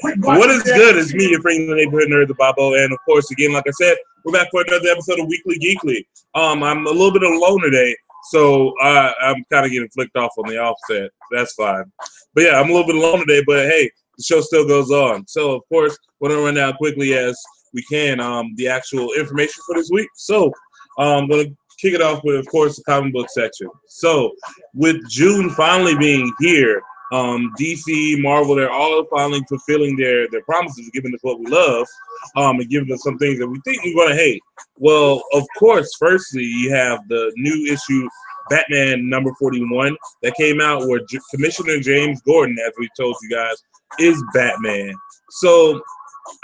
What is good? It's me, your friend in the neighborhood nerd, the Bobo, and of course, again, like I said, we're back for another episode of Weekly Geekly. I'm a little bit alone today, so I'm kind of getting flicked off on the offset. That's fine. But yeah, I'm a little bit alone today, but hey, the show still goes on. So of course, we're gonna run down quickly as we can the actual information for this week. So I'm gonna kick it off with, of course, the comic book section. So with June finally being here, DC, Marvel, they're all finally fulfilling their promises, giving us what we love, and giving us some things that we think we're going to hate. Well, of course, firstly, you have the new issue, Batman number 41, that came out where Commissioner James Gordon, as we told you guys, is Batman. So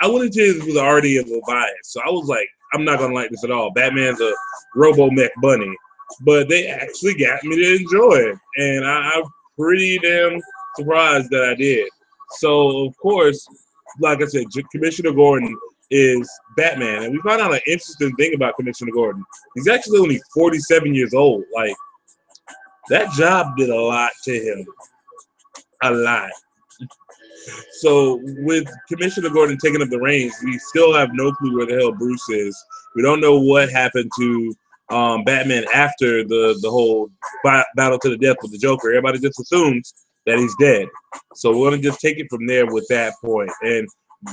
I went into this with already a bias. So I was like, I'm not going to like this at all. Batman's a robo-mech bunny. But they actually got me to enjoy it. And I'm pretty damn surprised that I did. So, of course, like I said, Commissioner Gordon is Batman. And we found out an interesting thing about Commissioner Gordon. He's actually only 47 years old. Like, that job did a lot to him. A lot. So with Commissioner Gordon taking up the reins, we still have no clue where the hell Bruce is. We don't know what happened to Batman after the whole battle to the death with the Joker. Everybody just assumes that he's dead. So we're going to just take it from there with that point. And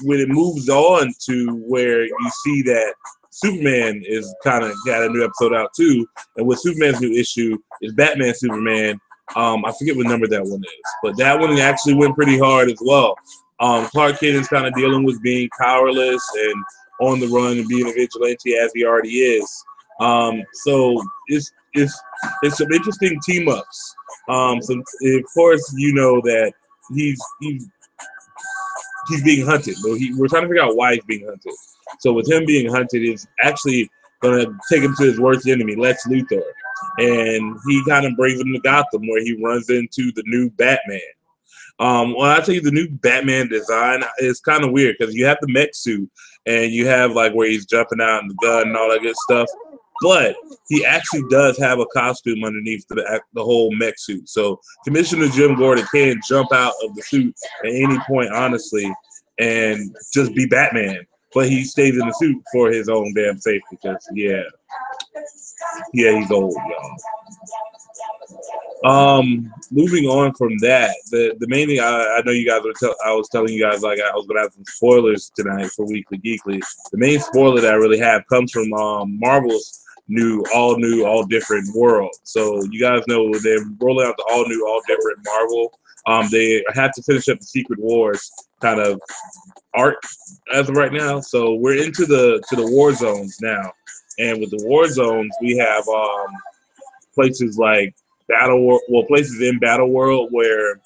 when it moves on to where you see that Superman is kind of got a new episode out too, and with Superman's new issue is Batman Superman. I forget what number that one is, but that one actually went pretty hard as well. Clark Kent is kind of dealing with being powerless and on the run and being a vigilante as he already is. So it's some interesting team ups. So of course you know that he's being hunted. We're trying to figure out why he's being hunted. So with him being hunted, it's actually going to take him to his worst enemy, Lex Luthor. And he kind of brings him to Gotham where he runs into the new Batman. When I tell you the new Batman design, it's kind of weird because you have the mech suit and you have like where he's jumping out and the gun and all that good stuff. But he actually does have a costume underneath the whole mech suit. So Commissioner Jim Gordon can jump out of the suit at any point, honestly, and just be Batman. But he stays in the suit for his own damn safety because, yeah, he's old, y'all. Moving on from that, the main thing I know you guys were I was telling you guys like I was gonna have some spoilers tonight for Weekly Geekly. The main spoiler that I really have comes from Marvel's all different world. So you guys know they're rolling out the all new, all different Marvel. They have to finish up the Secret Wars kind of arc as of right now. So we're into the war zones now. And with the war zones, we have places like places in Battle World where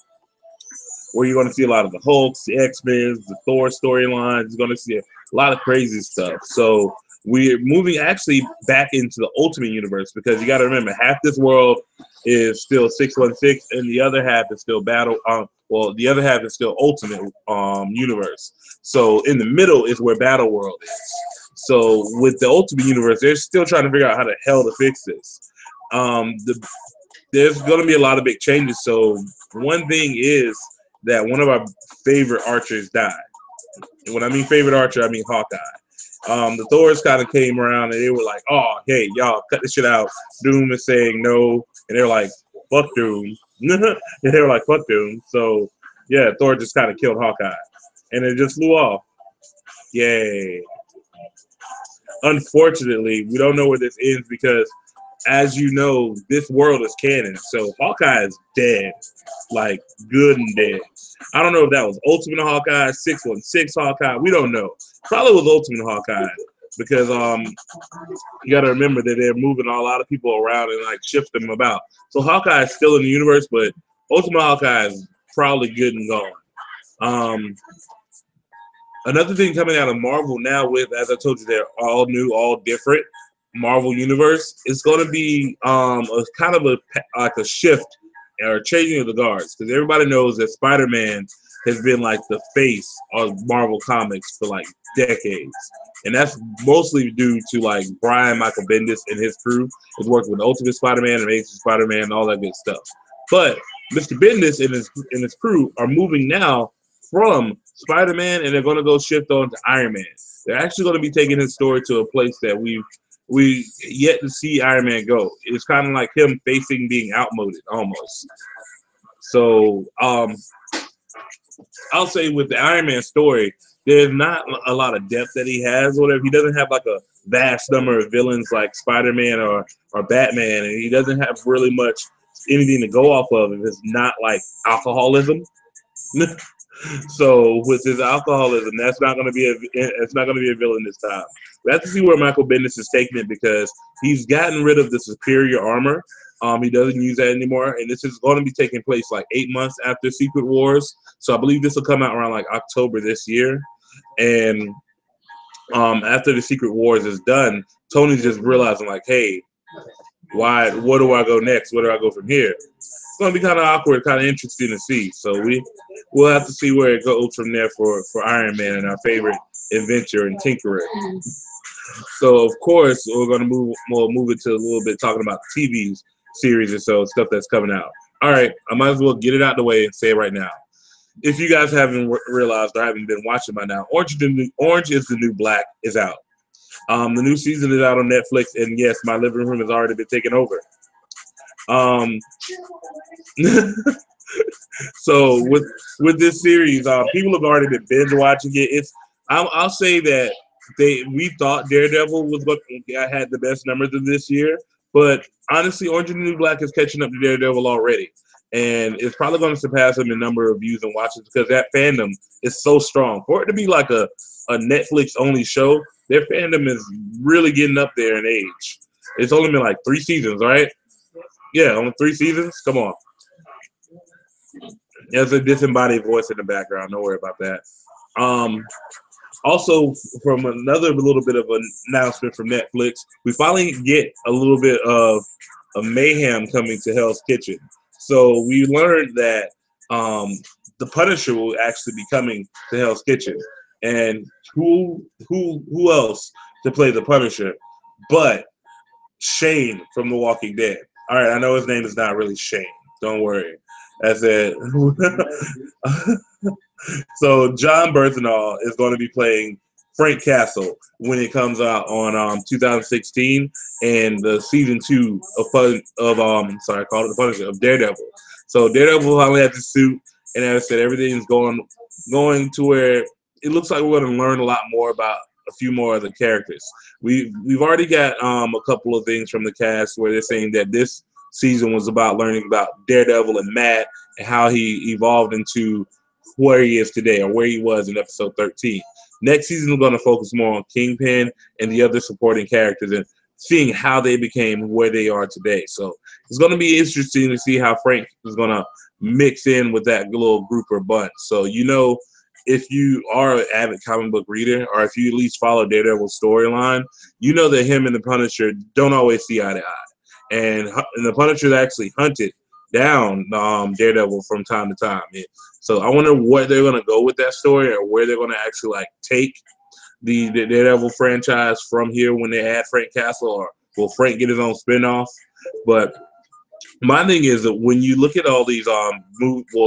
you're going to see a lot of the Hulks, the X-Men, the Thor storylines. You're going to see a lot of crazy stuff. So we're moving actually back into the Ultimate Universe because you got to remember half this world is still 616 and the other half is still the other half is still Ultimate Universe. So in the middle is where Battle World is. So with the Ultimate Universe, they're still trying to figure out how the hell to fix this. There's going to be a lot of big changes. So one thing is that one of our favorite archers died. And when I mean favorite archer, I mean Hawkeye. The Thors kind of came around and they were like, oh, hey, y'all, cut this shit out. Doom is saying no. And they're like, fuck Doom. And they were like, fuck Doom. So, yeah, Thor just kind of killed Hawkeye. And it just flew off. Yay. Unfortunately, we don't know where this ends because, as you know, this world is canon. So Hawkeye is dead. Like, good and dead. I don't know if that was Ultimate Hawkeye, 616 Hawkeye. We don't know. Probably was Ultimate Hawkeye because you got to remember that they're moving a lot of people around and like shift them about. So Hawkeye is still in the universe, but Ultimate Hawkeye is probably good and gone. Another thing coming out of Marvel now with, as I told you, they're all new, all different Marvel universe. It's going to be a kind of a shift or changing of the guards because everybody knows that Spider-Man has been like the face of Marvel Comics for like decades. And that's mostly due to like Brian Michael Bendis and his crew has worked with Ultimate Spider-Man, Amazing Spider-Man, and all that good stuff. But Mr. Bendis and his crew are moving now from Spider-Man, and they're going to go shift on to Iron Man. They're actually going to be taking his story to a place that we yet to see Iron Man go. It's kind of like him facing being outmoded almost. So I'll say with the Iron Man story, there's not a lot of depth that he has. Whatever, he doesn't have like a vast number of villains like Spider-Man or Batman, and he doesn't have really much anything to go off of if it's not like alcoholism. So with his alcoholism, that's not going to be a villain this time. We have to see where Michael Bendis is taking it because he's gotten rid of the superior armor. He doesn't use that anymore, and this is going to be taking place like 8 months after Secret Wars. So I believe this will come out around like October this year. And after the Secret Wars is done, Tony's just realizing like, hey, where do I go next? Where do I go from here? It's going to be kind of awkward, kind of interesting to see. So we'll have to see where it goes from there for Iron Man and our favorite inventor and tinkerer. So of course we're going to move into a little bit talking about the TV series or so, stuff that's coming out. All right, I might as well get it out of the way and say it right now. If you guys haven't realized or haven't been watching by now, Orange is the New Black is out. The new season is out on Netflix, and yes, my living room has already been taken over. So with this series, people have already been binge watching it. I'll say that we thought Daredevil had the best numbers of this year, but honestly, Orange is the New Black is catching up to Daredevil already. And it's probably going to surpass them in number of views and watches because that fandom is so strong. For it to be like a Netflix-only show, their fandom is really getting up there in age. It's only been like 3 seasons, right? Yeah, only 3 seasons? Come on. There's a disembodied voice in the background. Don't worry about that. Also, from another little bit of an announcement from Netflix, we finally get a little bit of mayhem coming to Hell's Kitchen. So we learned that the Punisher will actually be coming to Hell's Kitchen, and who else to play the Punisher but Shane from The Walking Dead? All right, I know his name is not really Shane. Don't worry. I said. So John Bernthal is going to be playing Frank Castle when it comes out on 2016 and the season 2 of The Punisher of Daredevil. So Daredevil finally has the suit, and as I said, everything's going to where it looks like we're going to learn a lot more about a few more of the characters. We've already got a couple of things from the cast where they're saying that this season was about learning about Daredevil and Matt and how he evolved into where he is today or where he was in episode 13. Next season, we're going to focus more on Kingpin and the other supporting characters and seeing how they became where they are today. So it's going to be interesting to see how Frank is going to mix in with that little group or bunch. So, if you are an avid comic book reader or if you at least follow Daredevil's storyline, you know that him and the Punisher don't always see eye to eye. And the Punisher actually hunted down Daredevil from time to time. So I wonder what they're going to go with that story or where they're going to actually take the Daredevil franchise from here when they add Frank Castle, or will Frank get his own spinoff? But my thing is that when you look at all these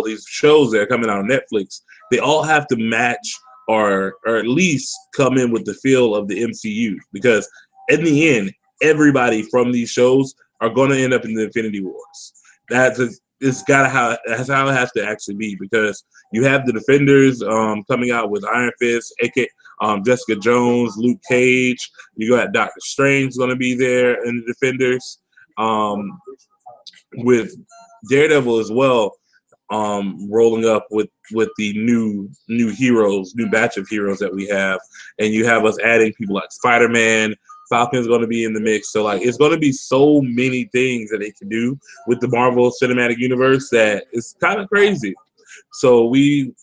these shows that are coming out on Netflix, they all have to match or at least come in with the feel of the MCU, because in the end, everybody from these shows are going to end up in the Infinity Wars. That's how it has to actually be, because you have the Defenders coming out with Iron Fist, aka Jessica Jones, Luke Cage. You got Doctor Strange going to be there in the Defenders, with Daredevil as well, rolling up with the new batch of heroes that we have, and you have us adding people like Spider-Man. Falcon's going to be in the mix. So, it's going to be so many things that they can do with the Marvel Cinematic Universe that it's kind of crazy. So we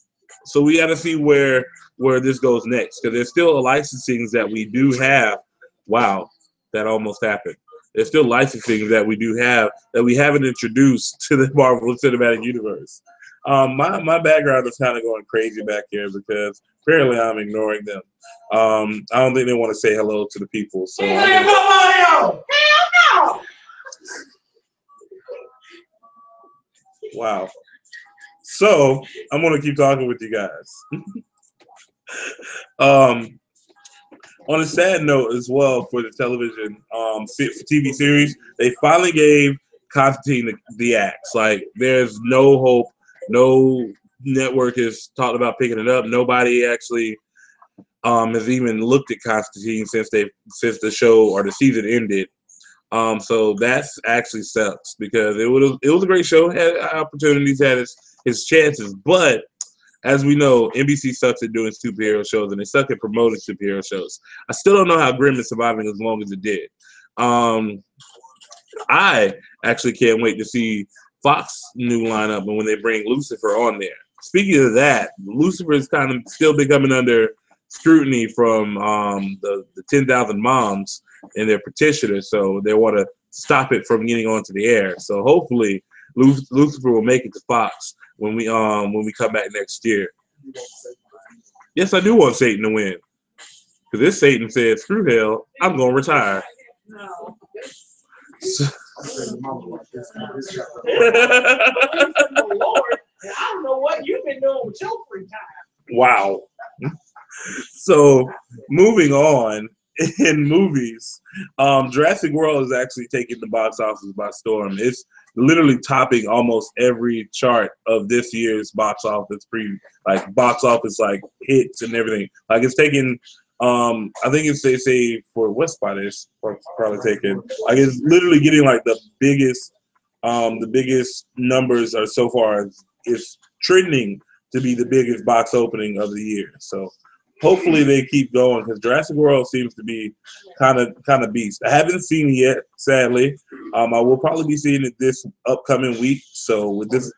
got to see where this goes next, because there's still licensings that we do have. Wow, that almost happened. There's still licensings that we do have that we haven't introduced to the Marvel Cinematic Universe. My background is kind of going crazy back here because apparently I'm ignoring them. I don't think they want to say hello to the people. So wow. So I'm going to keep talking with you guys. On a sad note as well for the television TV series, they finally gave Constantine the axe. Like, there's no hope. No network has talked about picking it up. Nobody actually has even looked at Constantine since the show or the season ended. So that's actually sucks because it was a great show, had opportunities, had his chances, but as we know, NBC sucks at doing superhero shows and they suck at promoting superhero shows. I still don't know how Grimm is surviving as long as it did. I actually can't wait to see Fox new lineup and when they bring Lucifer on there. Speaking of that, Lucifer is kind of still becoming under scrutiny from the 10,000 moms and their petitioners, so they want to stop it from getting onto the air. So hopefully Lucifer will make it to Fox when we come back next year. Yes, I do want Satan to win. Because this Satan said, screw hell, I'm going to retire. No. So, Lord, I don't know what you've been doing with your free time. Wow. So, moving on in movies, Jurassic World is actually taking the box office by storm. It's literally topping almost every chart of this year's box office hits and everything. Like, it's taking I think it's they say for what spot is probably taking, like, it's literally getting like the biggest numbers are so far. It's trending to be the biggest box opening of the year. So hopefully they keep going because Jurassic World seems to be kind of beast. I haven't seen it yet, sadly. I will probably be seeing it this upcoming week. So with this,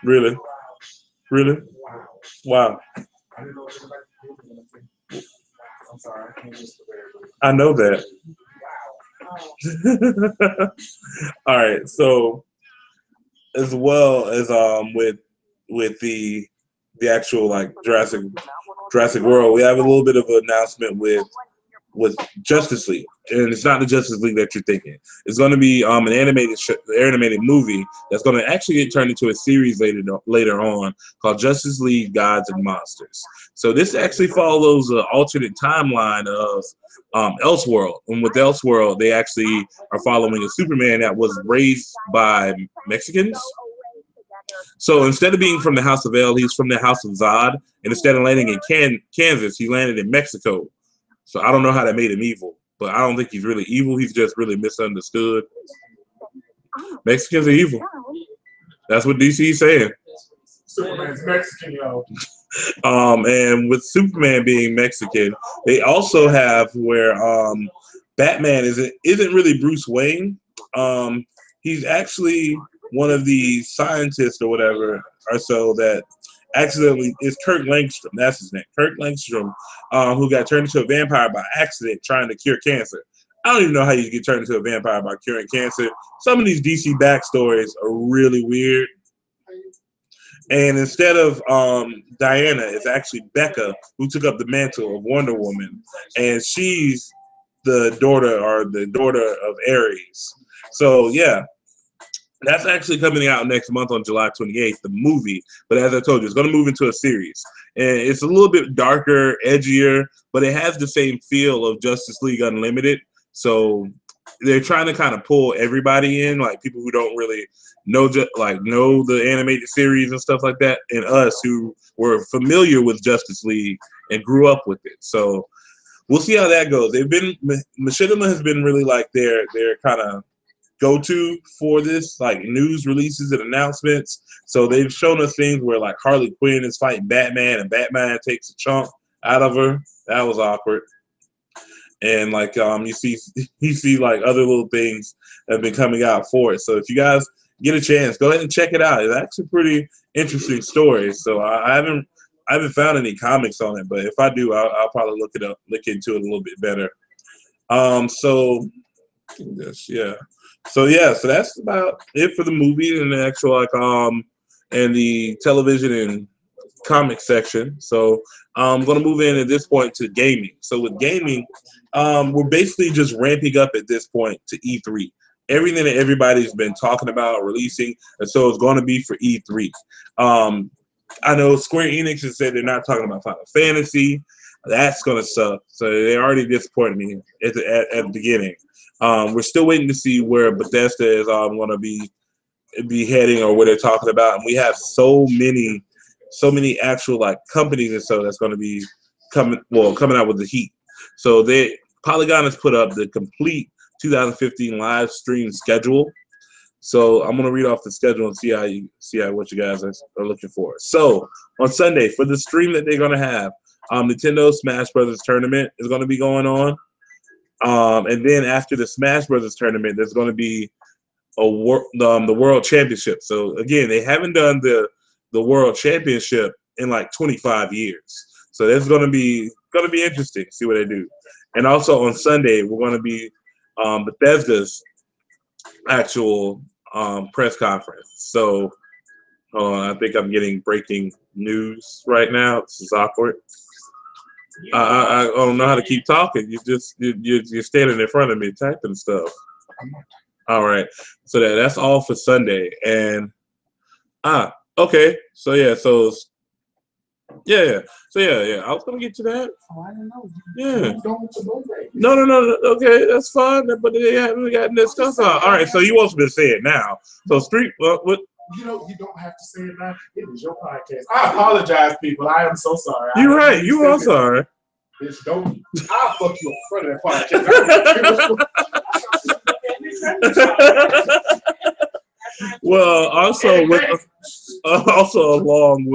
really, wow. I'm sorry, I can't use the word. I know that. All right, so as well as with the actual like Jurassic World, we have a little bit of an announcement with Justice League, and it's not the Justice League that you're thinking. It's going to be an animated movie that's going to actually get turned into a series later on called Justice League Gods and Monsters. So this actually follows an alternate timeline of Elseworld, and with Elseworld, they actually are following a Superman that was raised by Mexicans. So instead of being from the House of El, he's from the House of Zod, and instead of landing in Kansas, he landed in Mexico. So I don't know how that made him evil, but I don't think he's really evil. He's just really misunderstood. Mexicans are evil. That's what DC is saying. Superman's Mexican, yo. And with Superman being Mexican, they also have where Batman isn't really Bruce Wayne. He's actually one of the scientists or whatever, or so that accidentally is Kirk Langstrom. That's his name, Kirk Langstrom, who got turned into a vampire by accident trying to cure cancer. I don't even know how you get turned into a vampire by curing cancer. Some of these DC backstories are really weird. And instead of Diana, it's actually Becca who took up the mantle of Wonder Woman, and she's the daughter of Ares. So yeah. That's actually coming out next month on July 28th, the movie. But as I told you, it's going to move into a series. And it's a little bit darker, edgier, but it has the same feel of Justice League Unlimited. So they're trying to kind of pull everybody in, like people who don't really know the animated series and stuff like that, and us who were familiar with Justice League and grew up with it. So we'll see how that goes. Machinima has been really like their kind of go-to for this, like news releases and announcements. So they've shown us things where like Harley Quinn is fighting Batman and Batman takes a chunk out of her. That was awkward. And like you see like other little things that have been coming out for it. So if you guys get a chance, go ahead and check it out. It's actually a pretty interesting story. So I haven't found any comics on it, but if I do, I'll probably look into it a little bit better. So that's about it for the movie and the actual and the television and comic section. So I'm going to move in at this point to gaming. So with gaming, we're basically just ramping up at this point to E3. Everything that everybody's been talking about releasing, and so it's going to be for E3. I know Square Enix has said they're not talking about Final Fantasy. That's gonna suck. So they already disappointed me at the beginning. We're still waiting to see where Bethesda is going to be heading or what they're talking about. And we have so many actual like companies and so that's going to be coming out with the heat. So Polygon has put up the complete 2015 live stream schedule. So I'm gonna read off the schedule and see what you guys are looking for. So on Sunday for the stream that they're gonna have, Nintendo Smash Brothers tournament is gonna be going on, and then after the Smash Brothers tournament, there's gonna be the World Championship. So again, they haven't done the World Championship in like 25 years. So that's gonna be interesting to see what they do. And also on Sunday, we're gonna be Bethesda's actual press conference. So I think I'm getting breaking news right now. This is awkward. I don't know how to keep talking. You're standing in front of me typing stuff. All right. So that's all for Sunday. And okay. So yeah. So yeah. I was gonna get to that. Oh, I didn't know. Yeah. No. Okay, that's fine. But they haven't gotten this stuff out. All right. So you want me to say it now? So what? You don't have to say it now. It is your podcast. I apologize, people. I am so sorry. You're right. You are sorry. Bitch, don't. I'll fuck you in front of that podcast. Well, also along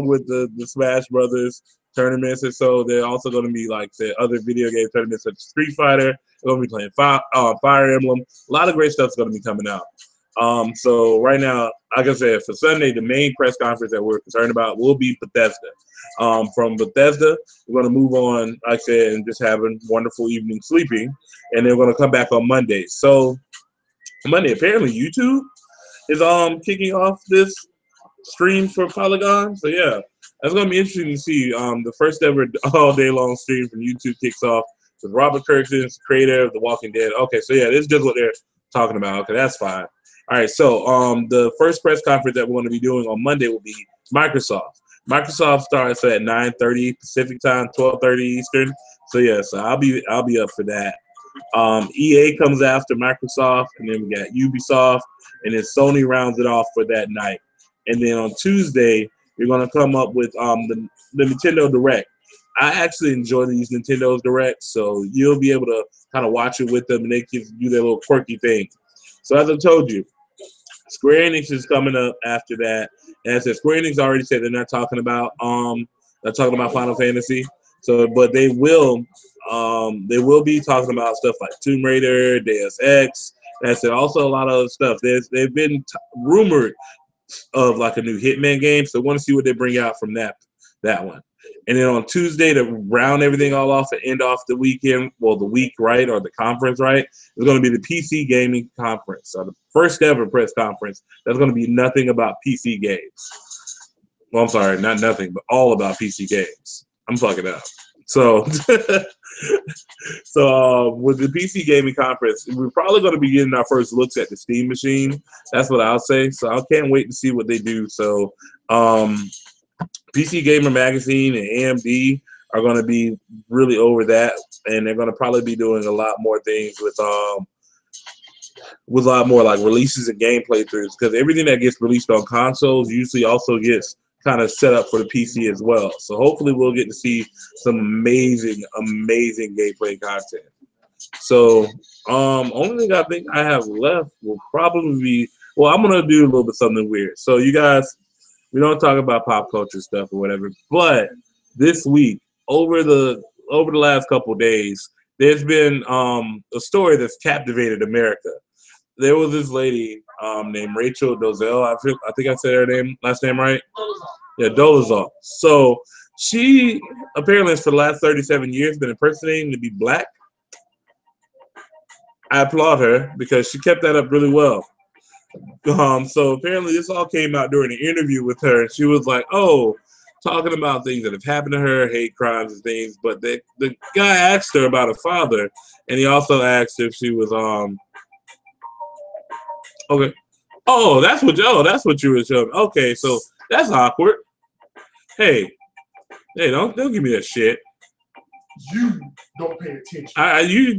with the Smash Brothers tournaments, and so they're also going to be like say other video game tournaments such as Street Fighter. They're going to be playing Fire Emblem. A lot of great stuff's going to be coming out. So right now, like I said, for Sunday, the main press conference that we're concerned about will be Bethesda. From Bethesda, we're going to move on, like I said, and just having wonderful evening sleeping, and then we're going to come back on Monday. So Monday, apparently YouTube is kicking off this stream for Polygon. So yeah, that's going to be interesting to see. The first ever all day long stream from YouTube kicks off with Robert Kirkman, creator of The Walking Dead. Okay, so yeah, this is just what they're talking about. Okay, that's fine. All right, so the first press conference that we're going to be doing on Monday will be Microsoft. Microsoft starts at 9:30 Pacific time, 12:30 Eastern. So yeah, so I'll be up for that. EA comes after Microsoft, and then we got Ubisoft, and then Sony rounds it off for that night. And then on Tuesday, you're going to come up with the Nintendo Direct. I actually enjoy these Nintendo Directs, so you'll be able to kind of watch it with them, and they can do their little quirky thing. So as I told you, Square Enix is coming up after that. And as I said, Square Enix already said they're not talking about Final Fantasy. So, but they will be talking about stuff like Tomb Raider, Deus Ex. That's it. Also, a lot of other stuff. They've been rumored of like a new Hitman game. So, I want to see what they bring out from that one. And then on Tuesday, to round everything all off and end off the weekend, well, the week, right, or the conference, right, it's going to be the PC Gaming Conference. So the first ever press conference that's going to be nothing about PC games. Well, I'm sorry, not nothing, but all about PC games. I'm fucking up. So, with the PC Gaming Conference, we're probably going to be getting our first looks at the Steam machine. That's what I'll say. So I can't wait to see what they do. So, PC Gamer Magazine and AMD are going to be really over that, and they're going to probably be doing a lot more things with a lot more like releases and game playthroughs, because everything that gets released on consoles usually also gets kind of set up for the PC as well. So hopefully we'll get to see some amazing gameplay content. So only thing I think I have left will probably be, well, I'm going to do a little bit something weird. So you guys, we don't talk about pop culture stuff or whatever, but this week, over the last couple of days, there's been a story that's captivated America. There was this lady named Rachel Dolezal. I think I said her last name right? Yeah, Dolezal. So she apparently for the last 37 years been impersonating to be black. I applaud her because she kept that up really well. So apparently this all came out during an interview with her, and she was like, talking about things that have happened to her, hate crimes and things, but the guy asked her about her father, and he also asked if she was okay. That's what you were showing. Okay, so That's awkward. Hey, don't give me that shit. You don't pay attention. You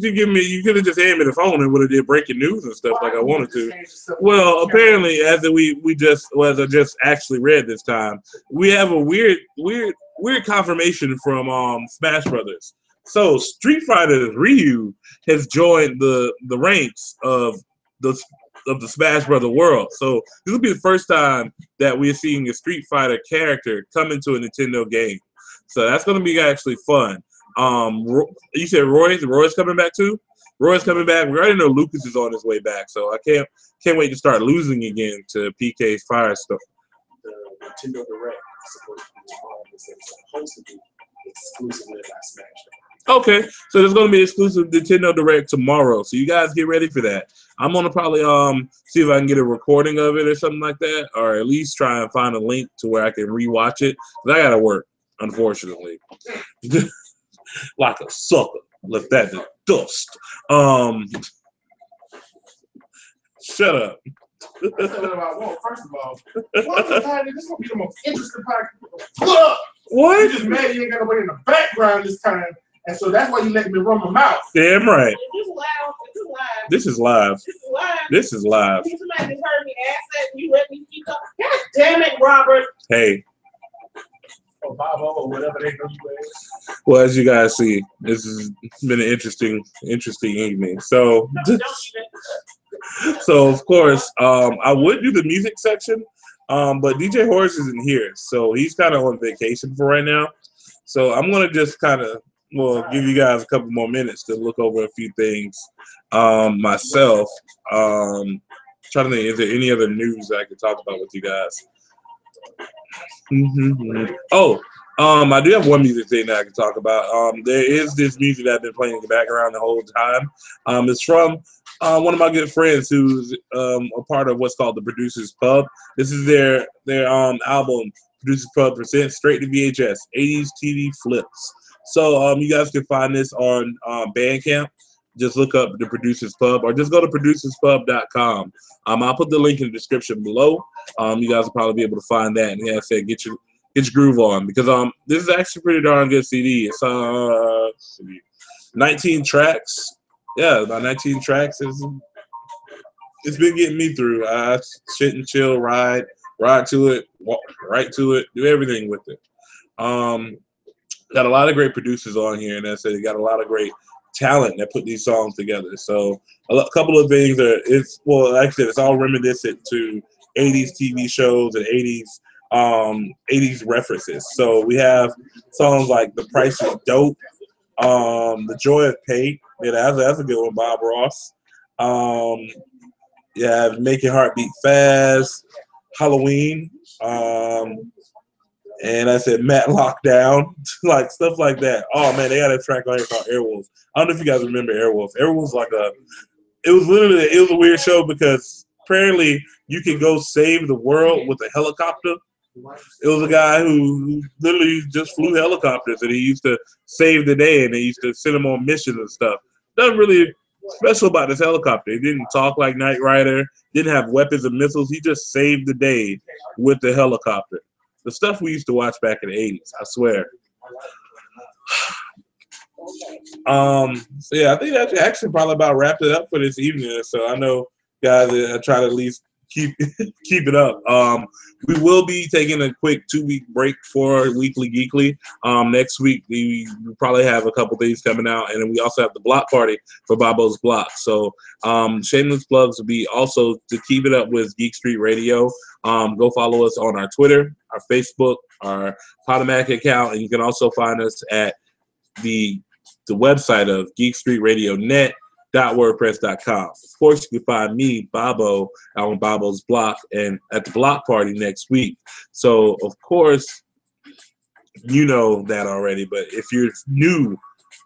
could have just handed me the phone and would have did breaking news and stuff like I wanted to. Well, apparently, as I just actually read this time, we have a weird confirmation from Smash Brothers. So Street Fighter Ryu has joined the ranks of the Smash Brother world. So this will be the first time that we're seeing a Street Fighter character come into a Nintendo game. So that's going to be actually fun. You said Roy's coming back too? Roy's coming back. We already know Lucas is on his way back, so I can't wait to start losing again to PK's Firestorm. The Nintendo Direct is supposed to be tomorrow. It's supposed to be exclusively about Smash. Okay, so there's going to be exclusive Nintendo Direct tomorrow, so you guys get ready for that. I'm going to probably see if I can get a recording of it or something like that, or at least try and find a link to where I can rewatch it, because I got to work, unfortunately. Like a sucker. Left that to dust. Shut up. First of all, this is going to be the most interesting podcast. What? You just mad you ain't got nobody in the background this time, and so that's why you let me run my mouth. Damn right. This is live. This is live. Somebody just heard me ask that and you let me keep talking. God damn it, Robert. Hey. Or Bobo or whatever they know you as. Well, as you guys see, this has been an interesting evening. So, of course, I would do the music section, but DJ Horace isn't here, so he's kind of on vacation for right now. So I'm gonna just kind of give you guys a couple more minutes to look over a few things myself. Trying to think, is there any other news I could talk about with you guys? I do have one music thing that I can talk about. There is this music that I've been playing in the background the whole time. It's from one of my good friends who's a part of what's called the Producers Pub. This is their album, Producers Pub Presents Straight to VHS, 80s TV Flips. So you guys can find this on Bandcamp. Just look up the Producers Pub, or just go to producerspub.com. I'll put the link in the description below. You guys will probably be able to find that, and like I said, get your groove on, because this is actually a pretty darn good CD. It's 19 tracks. Yeah, about 19 tracks. It's been getting me through. I sit and chill, ride to it, walk right to it, do everything with it. Got a lot of great producers on here, and I said, they got a lot of great talent that put these songs together. So a couple of things like I said, it's all reminiscent to 80s TV shows and 80s references. So we have songs like The Price is Dope, The Joy of Pay. Yeah, that's a good one, Bob Ross. You have Make Your Heart Beat Fast, Halloween, and I said Matt Lockdown, like stuff like that. Oh man, they got a track on here called Airwolf. I don't know if you guys remember Airwolf. Airwolf's it was a weird show because apparently you can go save the world with a helicopter. It was a guy who literally just flew helicopters, and he used to save the day, and they used to send him on missions and stuff. Nothing really special about this helicopter. He didn't talk like Knight Rider, didn't have weapons and missiles. He just saved the day with the helicopter. The stuff we used to watch back in the 80s, I swear. So yeah, I think that's actually probably about wrapped it up for this evening. So I know, guys, I try to at least keep it up. We will be taking a quick 2-week break for Weekly Geekly. Next week we probably have a couple things coming out, and then we also have the block party for Bobo's Block. So shameless plugs will be also to keep it up with Geek Street Radio. Go follow us on our Twitter, our Facebook, our Podomatic account, and you can also find us at the website of geekstreetradionet.wordpress.com. Of course, you can find me, Bobo, out on Bobo's Block and at the block party next week. So, of course, you know that already. But if you're new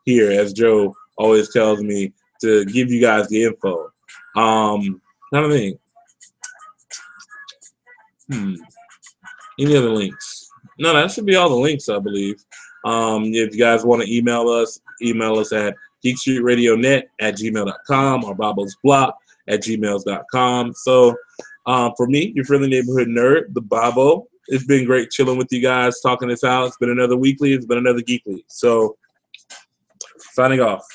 here, as Joe always tells me, to give you guys the info. I don't think. Any other links? No, that should be all the links, I believe. If you guys want to email us at geekstreetradionet@gmail.com or bobosblock@gmail.com. So for me, your friendly neighborhood nerd, the Bobo, It's been great chilling with you guys, talking this out. It's been another weekly. It's been another Geekly. So, signing off.